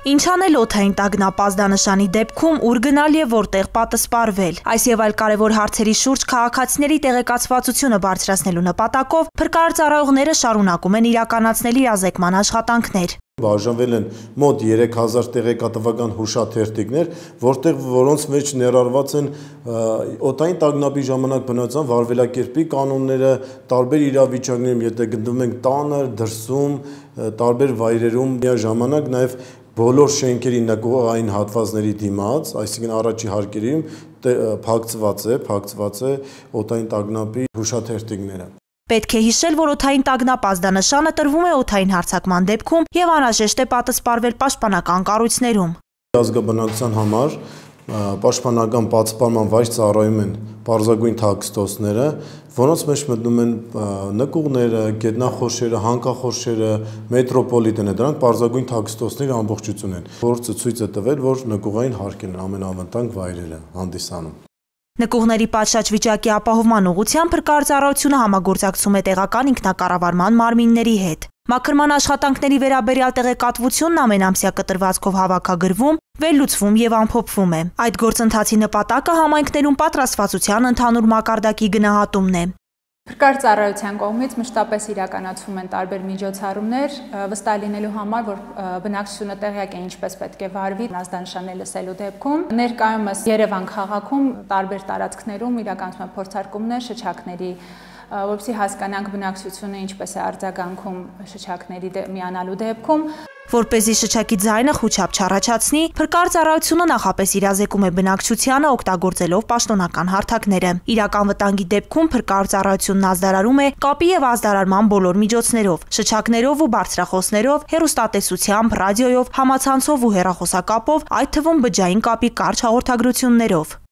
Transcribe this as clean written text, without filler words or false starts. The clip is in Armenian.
Ինչ անել օդային տագնապ ազդանշանի դեպքում, ուր գնալ եւ որտեղ պատը սպառվել։ Այս եւ այլ կարևոր հարցերի շուրջ քաղաքացիների տեղեկացվածությունը բարձրացնելու նպատակով փրկարարծառայողները շարունակում են իրականացնել իրազեկման աշխատանքներ։ Բաժանվել են մոտ 3000 տեղեկատվական հուշաթերթիկներ, որոնց մեջ ներառված են օդային տագնապի ժամանակ բնականոն վարվելակերպի կանոնները, տարբեր իրավիճակներում, եթե գտնվում ենք տանը, դրսում, տարբեր վայրերում, միաժամանակ նաև բոլոր շենքերի նկուղային հատվածների դիմաց, այսինքն առաջի հարկերում փակցված է օդային տագնապի հուշաթերթիկները։ Պետք է հիշել, որ օդային տագնապ ազդանշանը տրվում է օդային հարձակման դեպքում եւ անհրաժեշտ է պատը սպառվել պաշտպանական կառույցներում։ Ազգաբնակության համար պաշտպանական պատսպարման վայր ծառայում են պարզագույն թաքստոցները, որոնց մեջ մտնում են նկուղները, գետնախորշերը, հանքախորշերը, մետրոպոլիտենը, դրանք պարզագույն թաքստոցների ամբողջություն են, որը ցույց է տվել, որ նկուղային հարկերն են ամենավտանգ վայրերը հանդիսանում։ Նկուղների պատշաճ վիճակի ապահովման ուղղությամբ փրկարարծառայությունը համագործակցում է տեղական ինքնակառավարման մարմինների հետ։ Մաքրման աշխատանքների վերաբերյալ տեղեկատվությունն ամենամսյա կտրվածքով հավաքագրվում, վերլուծվում եւ ամփոփվում է։ Այդ գործընթացի նպատակը համայնքներում պատրաստվածության ընդհանուր մակարդակի գնահատումն է։ Փրկարարծառայության կողմից մշտապես իրականացվում են տարբեր միջոցառումներ, վստահ լինելու համար, որ բնակչությունը տեղյակ է ինչպես պետք է վարվի ազդանշաններ լսելու դեպքում։ Ներկայումս Երևան քաղաքում տարբեր տարածքներում իրականացվում են փորձարկումներ շչակների, որպեսզի հասկանանք բնակչությունը ինչպես է արձագանքում շչակների միանալու դեպքում։ Որպեսզի շչակի ձայնը խուճապ չառաջացնի, փրկարարծառայությունը նախապես իրազեկում է բնակչությանը օգտագործելով պաշտոնական հարթակները։ Իրական վտանգի դեպքում փրկարարծառայությունն ազդարարում է կապի եւ ազդարարման բոլոր միջոցներով՝ շչակներով ու բարձրախոսներով, հեռուստատեսությամբ, ռադիոյով, համացանցով ու հեռախոսակապով, այդ թվում բջջային կապի կարճ հաղորդագրություններով։